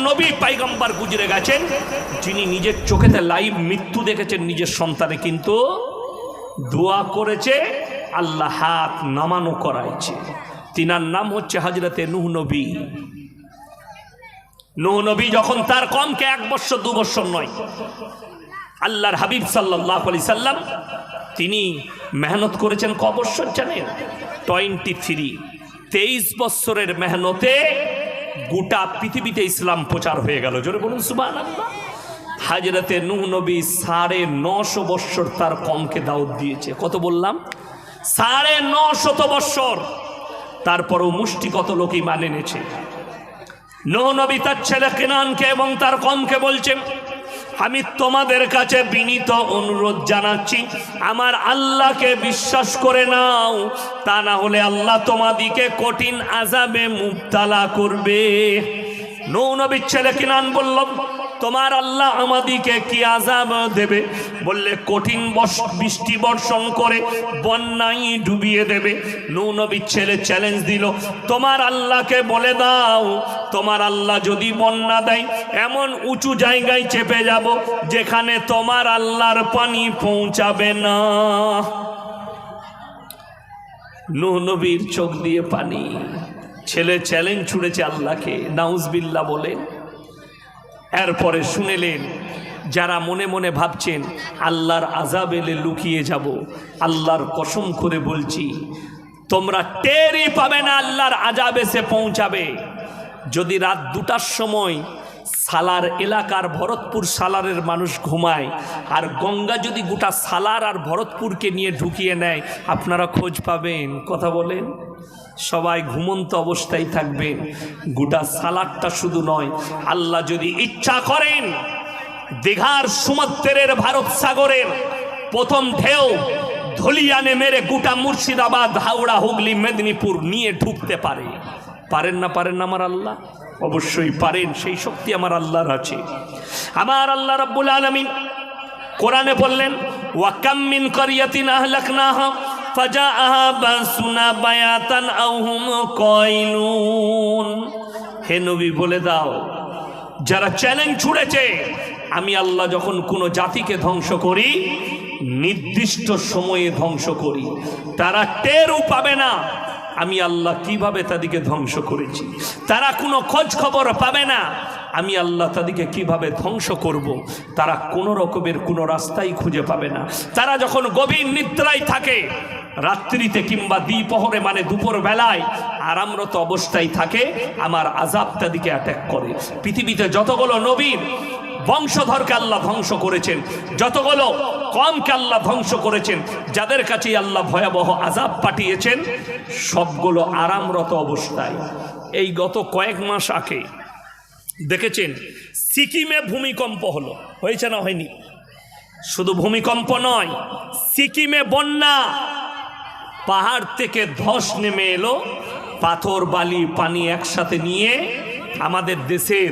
নবী পয়গম্বর গুজরে গেছেন, যিনি নিজের চোখেতে লাইভ মৃত্যু দেখেছেন নিজের সন্তানে, কিন্তু দোয়া করেছে, আল্লাহ হাত নামানো করাইছে। তিনার নাম হচ্ছে হযরতে নূহ নবী। নূহ নবী যখন তার কমকে 1 বছর 2 বছর নয়, আল্লাহর হাবিব সাল্লাল্লাহু আলাইহি সাল্লাম তিনি মেহনত করেছেন ক বছর জানেন? 23 বছরের মেহনতে গোটা পৃথিবীতে ইসলাম প্রচার হয়ে গেল। জোরে বলুন সুবহানাল্লাহ। হযরতে নূহ নবী 950 বছর তার কমকে দাওয়াত দিয়েছে। কত বললাম? 950 বছর। তারপরও মুষ্টি কত লোকই মানে এনেছে। নূহ নবী তার ছেলে কেনানকে এবং তার কমকে বলছেন, আমি তোমাদের কাছে বিনীত অনুরোধ জানাচ্ছি, আমার আল্লাহকে বিশ্বাস করে নাও, তা না হলে আল্লাহ তোমাদিকে কঠিন আযাবে মুবতালা করবে। নূহ নবীর ছেলে কিনান বলল, তোমার আল্লাহ আমাদিকে কি আযাব দেবে? বললে কঠিন বৃষ্টি বর্ষণ করে বন্যায় ডুবিয়ে দেবে। নূহ নবীর ছেলে চ্যালেঞ্জ দিল, তোমার আল্লাহকে বলে দাও, তোমার আল্লাহ যদি বন্যা দেয় এমন উঁচু জায়গায় চেপে যাব যেখানে তোমার আল্লাহর পানি পৌঁছাবে না। নূহ নবীর চোখ দিয়ে পানি। ছেলে চ্যালেঞ্জ ছুড়েছে আল্লাহকে, নাউজবিল্লাহ বলেন। এরপরে শুনেলেন, যারা মনে মনে ভাবছেন আল্লাহর আযাব এলে লুকিয়ে যাব, আল্লাহর কসম করে বলছি তোমরা টেরই পাবে না আল্লাহর আযাব এসে পৌঁছাবে। যদি রাত 2টার সময় সালার এলাকার ভরতপুর সালারের মানুষ ঘুমায়, আর গঙ্গা যদি গোটা সালার আর ভরতপুরকে নিয়ে ঢুকিয়ে নেয়, আপনারা খোঁজ পাবেন? কথা বলেন। সবাই ঘুমন্ত অবস্থায় থাকবেন। গোটা সালারটা শুধু নয়, আল্লাহ যদি ইচ্ছা করেন দীঘার সমুদ্রের ভারত সাগরের প্রথম ঢেউ ধলিয়ানে মেরে গোটা মুর্শিদাবাদ, হাওড়া, হুগলি, মেদিনীপুর নিয়ে ঢুকতে পারে। পারেন না? পারেন না আমার আল্লাহ? অবশ্যই পারেন। সেই শক্তি আমার আল্লাহর আছে। আমার আল্লাহ রাব্বুল আলামিন কোরআনে বললেন, ওয়া কাম মিন ক্বরিয়াতিন আহলাকনাহা ফাজাআহা বাসুনা বায়াতান আও হুম কাইলুন। হে নবী বলে দাও, যারা চ্যালেঞ্জ ছুড়েছে, আমি আল্লাহ যখন কোনো জাতিকে ধ্বংস করি নির্দিষ্ট সময়ে ধ্বংস করি, তারা টেরও পাবে না আমি আল্লাহ কিভাবে তাদেরকে ধ্বংস করেছি। তারা কোনো খোঁজ খবর পাবে না আমি আল্লাহ তাদেরকে কিভাবে ধ্বংস করব। তারা কোনো রকমের কোনো রাস্তাই খুঁজে পাবে না। তারা যখন গভীর নিদ্রায় থাকে, রাত্রিতে কিংবা দ্বিপ্রহরে মানে দুপুর বেলায় আরামরত অবস্থায় থাকে, আমার আযাব তাদেরকে অ্যাটাক করে। পৃথিবীতে যতগুলো নবীর বংশধরকে আল্লাহ ধ্বংস করেছেন, যতগুলো কওমকে আল্লাহ ধ্বংস করেছেন, যাদের কাছে আল্লাহ ভয়াবহ আযাব পাঠিয়েছেন, সবগুলো আরামরত অবস্থায়। এই গত কয়েক মাস আগে দেখেছেন সিকিমে ভূমিকম্প হলো, হয়েছে না হয়নি? শুধু ভূমিকম্প নয়, সিকিমে বন্যা, পাহাড় থেকে ধস নেমে এলো, পাথর বালি পানি একসাথে নিয়ে আমাদের দেশের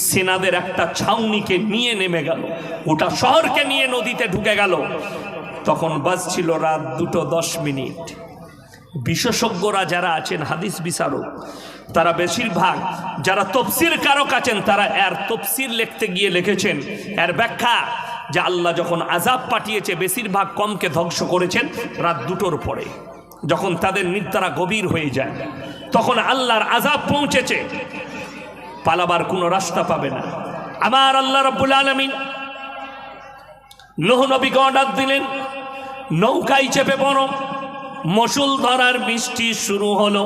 সেনাদের একটা ছাউনিকে নিয়ে নেমে গেল, গোটা শহরকে নিয়ে নদীতে ঢুকে গেল। তখন বাজছিল রাত 2:10। বিশেষজ্ঞরা যারা আছেন, হাদিস বিচারক, তারা বেশিরভাগ যারা তফসির কারক আছেন, তারা এর তফসির লিখতে গিয়ে লিখেছেন, এর ব্যাখ্যা যে আল্লাহ যখন আযাব পাঠিয়েছে বেশিরভাগ কমকে ধ্বংস করেছেন রাত 2টোর পরে, যখন তাদের নিদ্রা গভীর হয়ে যায়, তখন আল্লাহর আযাব পৌঁছেছে, পালাবার কোনো রাস্তা পাবে না। আমার আল্লাহ রাব্বুল আলামিন নূহ নবীকে অর্ডার দিলেন, নৌকায় চেপে পড়ো। মসুল ধরার বৃষ্টি শুরু হলো,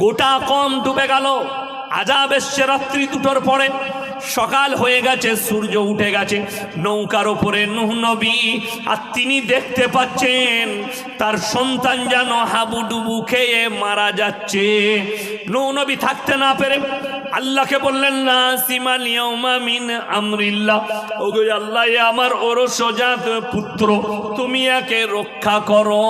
গোটা কম ডুবে গেল। আযাব এসছে রাত্রি 2টোর পরে, সকাল হয়ে গেছে, সূর্য উঠে গেছে। নৌকার ওপরে নূহ নবী, আর তিনি দেখতে পাচ্ছেন তার সন্তান যেন হাবুডুবু খেয়ে মারা যাচ্ছে। নূহ নবী থাকতে না পেরে আল্লাহকে বললেন, না সিমাল ইয়াউমা মিন আমরিল্লাহ, ওগো আল্লাহ, আমার ওরসজাত পুত্র, তুমি একে রক্ষা করো।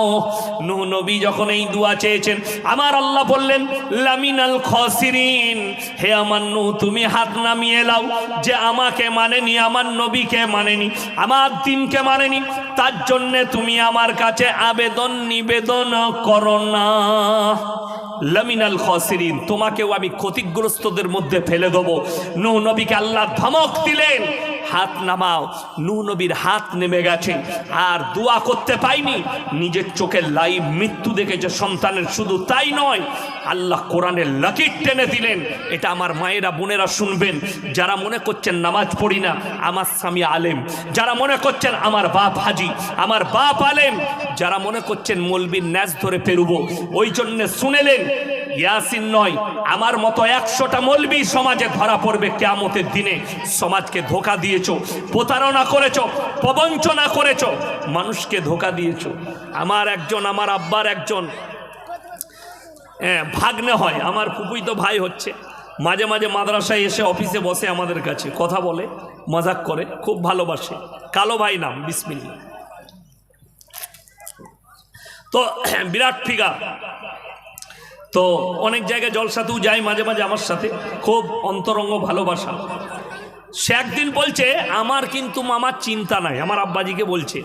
নূহ নবী যখন এই দোয়া চেয়েছেন, আমার আল্লাহ বললেন, লামিনাল খাসিরিন, হে আমার নূহ, তুমি হাত নামিয়ে লাও, যে আমাকে মানেনি, আমার নবীকে মানেনি, আমার দ্বীনকে মানেনি, তার জন্যে তুমি আমার কাছে আবেদন নিবেদন করো না। লামিনাল খাসিরিন, তোমাকেও আমি ক্ষতিগ্রস্তদের মধ্যে ফেলে দেবো। নূহ নবীকে আল্লাহ ধমক দিলেন, হাত নামাও। নূহ নবীর হাত নেমে গেছে, আর দোয়া করতে পাইনি, নিজের চোখের লাইভ মৃত্যু দেখেছে সন্তানের। শুধু তাই নয়, আল্লাহ কোরআনের লাকির টেনে দিলেন। এটা আমার মায়েরা বোনেরা শুনবেন, যারা মনে করছেন নামাজ পড়ি না, আমার স্বামী আলেম, যারা মনে করছেন আমার বাপ হাজি, আমার বাপ আলেম, যারা মনে করছেন মলবির ন্যাজ ধরে পেরুবো, ওই জন্য শুনেলেন ইয়াসিন নয়, আমার মতো 100টা মলবি সমাজে ধরা পড়বে কিয়ামতের দিনে। সমাজকে ধোকা দিয়েছো, প্রতারণা করেছো, প্রবঞ্চনা করেছো, মানুষকে ধোকা দিয়েছো। আমার আব্বার একজন ভাগ্নে হয়, আমার ফুপুই তো ভাই হচ্ছে, মাঝে মাঝে মাদ্রাসায় এসে অফিসে বসে আমাদের কাছে কথা বলে, মজাক করে, খুব ভালোবাসে। কালো ভাই নাম, বিসমিল্লাহ। তো বিরাট ফিগার, তো অনেক জায়গায় জলসাতেও যাই মাঝে মাঝে আমার সাথে, খুব অন্তরঙ্গ ভালোবাসা। সে একদিন বলছে, আমার কিন্তু মামার চিন্তা নাই, আমার আব্বাজিকে বলছে,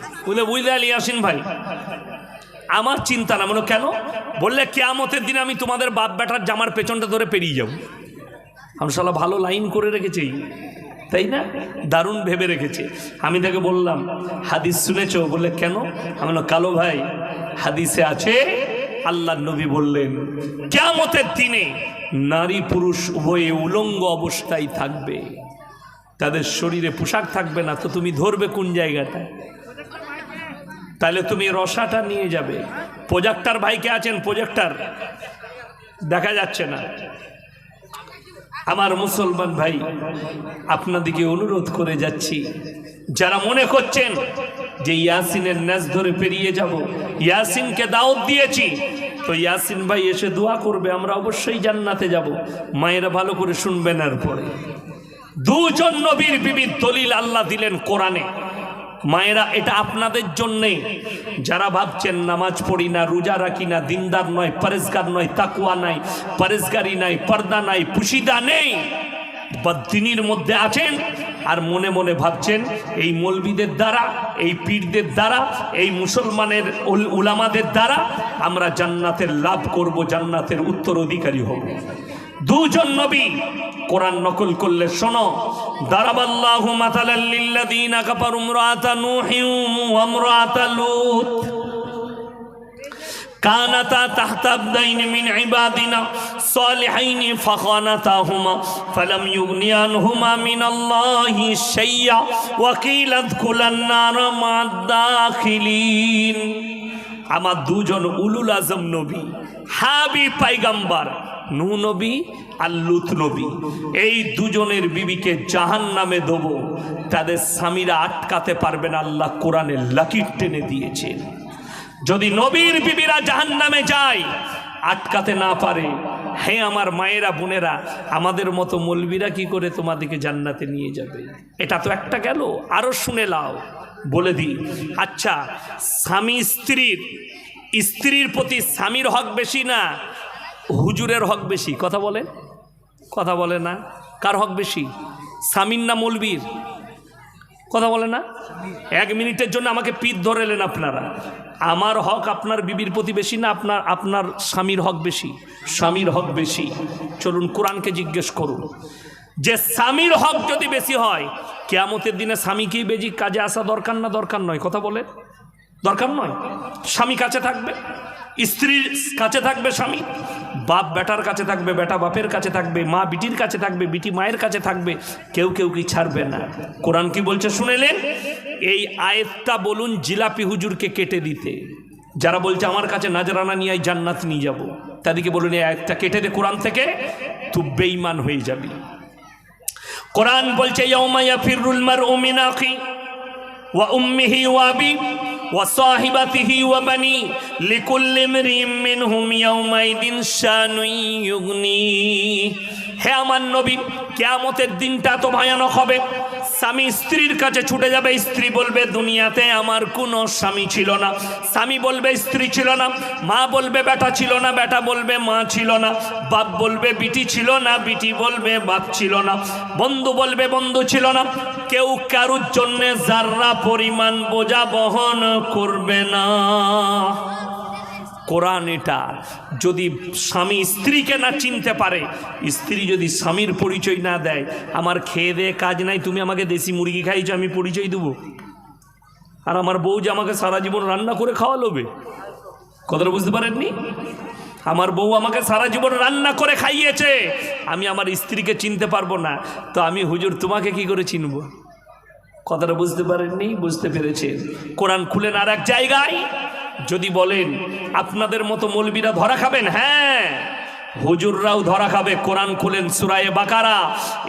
বুঝলে ইয়াসিন ভাই আমার চিন্তা না। মানে কেন? বললে কিয়ামতের দিনে আমি তোমাদের বাপ বেটার জামার পেছনটা ধরে পেরিয়ে যাব। আমি শালা ভালো লাইন করে রেখেছি, তাই না? দারুণ ভেবে রেখেছে। আমি তাকে বললাম হাদিস শুনেছ? বললে কেন? আমি বললাম কালো ভাই, হাদিসে আছে, আল্লাহ নবী বললেন কিয়ামতের দিনে নারী পুরুষ উভয়ে উলঙ্গ অবস্থায় থাকবে, তাদের শরীরে পোশাক থাকবে না। তো তুমি ধরবে কোন জায়গাটা? তাহলে তুমি রসাটা নিয়ে যাবে। প্রজেক্টর ভাইকে আছেন, প্রজেক্টর দেখা যাচ্ছে না। আমার মুসলমান ভাই, আপনাদেরকে অনুরোধ করে যাচ্ছি, যারা মনে করছেন যে ইয়াসিনের ন্যাজ ধরে পেরিয়ে যাব, ইয়াসিনকে দাওয়াত দিয়েছি, তো ইয়াসিন ভাই এসে দোয়া করবে, আমরা অবশ্যই জান্নাতে যাব। মায়েরা ভালো করে শুনবেন। এরপরে দুজন নবীর বিবির দলিল আল্লাহ দিলেন কোরআনে। মায়েরা, এটা আপনাদের জন্যে, যারা ভাবছেন নামাজ পড়ি না, রোজা রাখি না, দিনদার নয়, পরেজগার নয়, তাকুয়া নাই, পরেজগারি নাই, পর্দা নাই, পুশিদা নেই, বদ্দিনীর মধ্যে আছেন, আর মনে মনে ভাবছেন এই মৌলবীদের দ্বারা, এই পীরদের দ্বারা, এই মুসলমানের উলামাদের দ্বারা আমরা জান্নাতের লাভ করব, জান্নাতের উত্তরাধিকারী হব। দুজন নবী কোরআন নকল করলে শোনো, দারাবাল্লাহু মাতালাল লিল্লাযীনা কাফারু ইমরাআতা নূহিন ওয়া ইমরাআতা লূত কানাতা তাহতা আবদাইন মিন ইবাদিনা সালিহাইন ফাখানাতাহুমা ফালাম ইউগনিয়া আনহুমা মিনাল্লাহি শাইআ ওয়া কিলা আদখুলান নার মা'আদ দাখিলিন। আমার দুজন উলুল আজম নবী, হাবিব পয়গম্বর, নূহ নবী আর লূত নবী, এই দুজনের বিবিকে জাহান্নামে দেব, তাদের স্বামীরা আটকাতে পারবে না। আল্লাহ কোরআনের লাকির টেনে দিয়েছেন। যদি নবীর বিবিরা জাহান্নামে যায়, আটকাতে না পারে, হে আমার মায়েরা বোনেরা, আমাদের মতো মৌলবীরা কি করে তোমাদেরকে জান্নাতে নিয়ে যাবে? এটা তো একটা গেল, আরো শুনে লাও, বলে দিই। আচ্ছা, স্বামী স্ত্রীর প্রতি স্বামীর হক বেশি না হুজুরের হক বেশি? কথা বলে না? কার হক বেশি, স্বামীর না মৌলবীর? কথা বলে না? 1 মিনিটের জন্য আমাকে পিঠ ধরেলেন আপনারা। আমার হক আপনার বিবির প্রতি বেশি না আপনার স্বামীর হক বেশি? স্বামীর হক বেশি। চলুন কোরআনকে জিজ্ঞেস করুন, যে স্বামীর হক যদি বেশি হয়, কিয়ামতের দিনে স্বামীকেই বেশি কাজে আসা দরকার না দরকার নয়? কথা বলে দরকার নয়? স্বামী কাছে থাকবে, স্ত্রীর কাছে থাকবে স্বামী, বাপ বেটার কাছে থাকবে, বেটা বাপের কাছে থাকবে, মা বিটির কাছে থাকবে, বিটি মায়ের কাছে থাকবে, কেউ কি ছাড়বে না। কোরআন কি বলছে শুনেলেন? এই আয়াতটা বলুন জিলাপি হুজুরকে কেটে দিতে। যারা বলছে আমার কাছে নাজরানা নিয়ে জান্নাত নিয়ে যাব, তাদেরকে বলুন এই আয়াতটা কেটে দে কোরআন থেকে, তুই বেঈমান হয়ে যাবি। কোরআন বলছে ইয়াউমা ইয়াফিরুল মারউ মিন আখি ওয়া উম্মিহি ওয়া আবি ওয়া সাহিবাতিহি ওয়া বানি লিকুল্লি ইমরিইম মিনহুম ইয়াউমাইদিন শানুন ইউগনি। হে আমার নবী, কিয়ামতের দিনটা তো ভয়ানক হবে। স্বামী স্ত্রীর কাছে ছুটে যাবে, স্ত্রী বলবে দুনিয়াতে আমার কোনো স্বামী ছিল না, স্বামী বলবে স্ত্রী ছিল না, মা বলবে বেটা ছিল না, বেটা বলবে মা ছিল না, বাপ বলবে বিটি ছিল না, বিটি বলবে বাপ ছিল না, বন্ধু বলবে বন্ধু ছিল না। কেউ কারুর জন্য যার্রা পরিমাণ বোঝা বহন করবে না। কোরআন এটা। যদি স্বামী স্ত্রীকে না চিনতে পারে, স্ত্রী যদি স্বামীর পরিচয় না দেয়, আমার খেয়ে দেয়ে কাজ নাই, তুমি আমাকে দেশি মুরগি খাইছো আমি পরিচয় দেবো? আর আমার বউ যে আমাকে সারা জীবন রান্না করে খাওয়ালোবে, কথাটা বুঝতে পারেননি? আমার বউ আমাকে সারা জীবন রান্না করে খাইয়েছে, আমি আমার স্ত্রীকে চিনতে পারবো না, তো আমি হুজুর তোমাকে কি করে চিনব? কথাটা বুঝতে পারেননি? বুঝতে পেরেছেন? কোরআন খুলেন আর এক জায়গায়। যদি বলেন আপনাদের মতো মৌলবীরা ধরা খাবেন, হ্যাঁ হুজুররাও ধরা খাবে। কোরআন খুলেন সূরা বাকারা,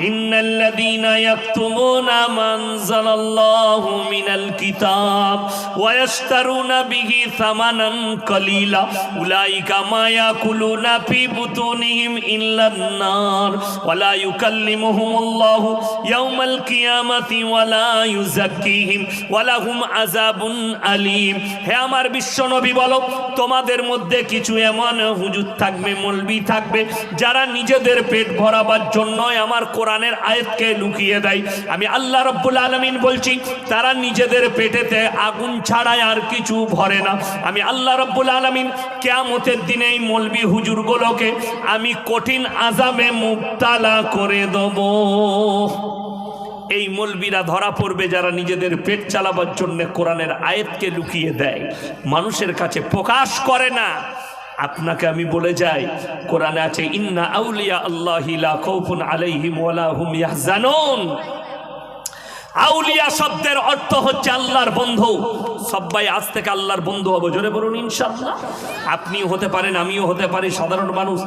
ইন্নাল্লাযীনা ইয়াকতুমুনা মা আনজালাল্লাহু মিনাল কিতাব ওয়া ইয়াশতারুনা বিহি সামানান কালীলা উলাইকা মা ইয়াকুলুনা ফি বুতুনিহিম ইল্লান নার ওয়া লা ইউকাল্লিমুহুমুল্লাহু ইয়াওমাল কিয়ামাতি ওয়া লা ইউযাক্কিহিম ওয়া লাহুম আযাবুন আলীম। হে আমার বিশ্বনবী বলো, তোমাদের মধ্যে কিছু এমন হুজুর থাকবে, মৌলবী থাকবে, যারা নিজেদের পেট ভরাবার জন্য আমার কোরআনের আয়াতকে লুকিয়ে দেয়। আমি আল্লাহ রাব্বুল আলামিন বলছি, তারা নিজেদের পেটেতে আগুন ছাড়াই আর কিছু ভরে না। আমি আল্লাহ রাব্বুল আলামিন কিয়ামতের দিনে এই মৌলবী হুজুরগুলোকে আমি কঠিন আযাবে মুবতালা করে দেব। এই মৌলবীরা ধরা পড়বে যারা নিজেদের পেট চালাবার জন্য কোরআনের আয়াতকে লুকিয়ে দেয়, মানুষের কাছে প্রকাশ করে না। আপনাকে আমি বলে যাই, কোরআনে আছে ইন্না আউলিয়া আল্লাহি লা খাউফুন আলাইহিম ওয়া লা হুম ইয়াহজানুন। আউলিয়া শব্দের অর্থ হচ্ছে আল্লাহর বন্ধু। সবাই আজ থেকে আল্লাহর বন্ধু হবো, জোরে বলুন ইনশাআল্লাহ। আপনিও হতে পারেন, আমিও হতে পারি, সাধারণ মানুষ।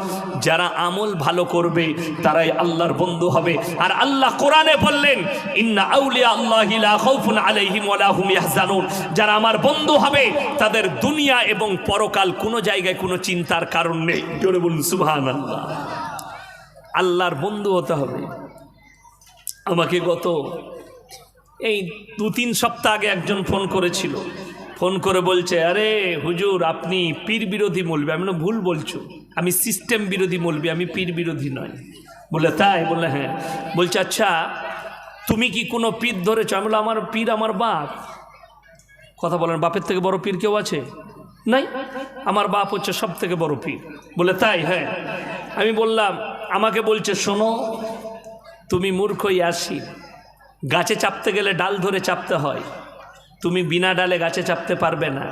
যারা আমল ভালো করবে তারাই আল্লাহর বন্ধু হবে। আর আল্লাহ কোরআনে বললেন ইন্না আউলিয়া আল্লাহি লা খাউফুন আলাইহিম ওয়া লা হুম ইয়াহজানুন। যারা আমার বন্ধু হবে তাদের দুনিয়া এবং পরকাল কোনো জায়গায় কোনো চিন্তার কারণ নেই, জোরে বলুন সুবহানাল্লাহ। আল্লাহর বন্ধু হতে হবে। আমাকে গত এই 2-3 সপ্তাহ আগে একজন ফোন করেছিল, ফোন করে বলছে, আরে হুজুর আপনি পীর বিরোধী মৌলবী। আমি না ভুল বলছো, আমি সিস্টেম বিরোধী মৌলবী, আমি পীর বিরোধী নয়। বলে তাই? বললে হ্যাঁ। বলছে আচ্ছা তুমি কি কোনো পীর ধরেছো? আমি বললাম আমার পীর আমার বাপ। কথা বলেন, বাপের থেকে বড় পীর কেউ আছে? নাই, আমার বাপ হচ্ছে সব থেকে বড় পীর। বলে তাই? হ্যাঁ। আমি বললাম, আমাকে বলছে শোনো, তুমি মূর্খ ইয়াসিন, গাছে চাপতে গেলে ডাল ধরে চাপতে হয়, তুমি বিনা ডালে গাছে চাপতে পারবে না,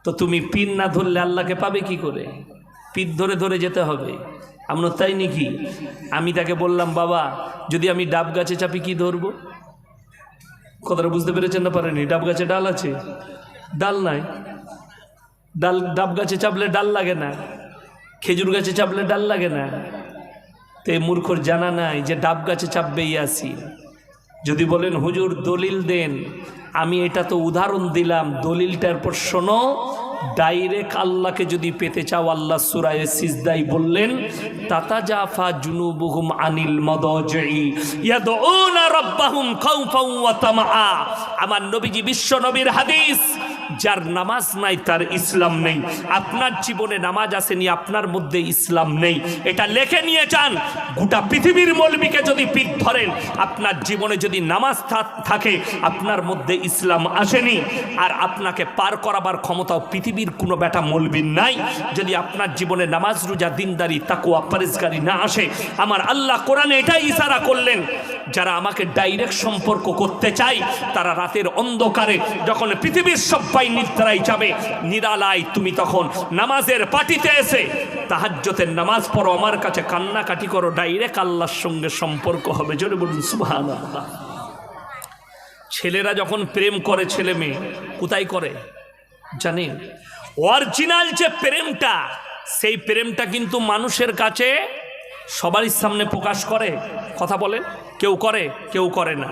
তো তুমি পীর না ধরলে আল্লাহকে পাবে কি করে? পীর ধরে ধরে যেতে হবে। আমরা তাই নাকি? আমি তাকে বললাম, বাবা যদি আমি ডাব গাছে চাপি কি ধরবো? কথাটা বুঝতে পেরেছেন না পারেনি? ডাব গাছে ডাল আছে? ডাল নাই। ডাব গাছে চাপলে ডাল লাগে না, খেজুর গাছে চাপলে ডাল লাগে না। তো এই মূর্খর জানা নাই যে ডাব গাছে চাপবে ইয়াসিন। যদি বলেন হুজুর দলিল দেন, আমি এটা তো উদাহরণ দিলাম, দলিলটার পর শোনো। ডাইরেক্ট আল্লাহকে যদি পেতে চাও, আল্লাহ সূরা সিজদায় বললেন তাতাজাফা জুনুবুহুম আনিল মাদাজি ইয়াদউনা রাব্বাহুম খাউফাও ওয়া তামআ। আমার নবীজি বিশ্ব নবীর হাদিস, যার নামাজ নাই তার ইসলাম নেই। আপনার জীবনে নামাজ আসেনি, আপনার মধ্যে ইসলাম নেই, এটা লেখে নিয়ে যান। গোটা পৃথিবীর মৌলবীকে যদি পিঠ ধরেন, আপনার জীবনে যদি নামাজ থাকে, আপনার মধ্যে ইসলাম আসেনি। আর আপনাকে পার করাবার ক্ষমতাও পৃথিবীর কোনো বেটা মৌলবীর নাই। যদি আপনার জীবনে নামাজ, রোজা, দিনদারি, তাকওয়া, পরেজগারি না আসে, আমার আল্লাহ কোরআনে এটাই ইশারা করলেন, যারা আমাকে ডাইরেক্ট সম্পর্ক করতে চায় তারা রাতের অন্ধকারে যখন পৃথিবীর সবাই নিদ্রায় যাবে, নিরালায় তুমি তখন নামাজের পাটিতে এসে তাহাজ্জুদের নামাজ পড়ো, আমার কাছে কান্নাকাটি করো, ডাইরেক্ট আল্লাহর সঙ্গে সম্পর্ক হবে। জোরে বলুন সুবহানাল্লাহ। ছেলেরা যখন প্রেম করে, ছেলে মেয়ে কোথায় করে জানেন? অরিজিনাল যে প্রেমটা, সেই প্রেমটা কিন্তু মানুষের কাছে সবারই সামনে প্রকাশ করে। কথা বলেন, কেউ করে, কেউ করে না।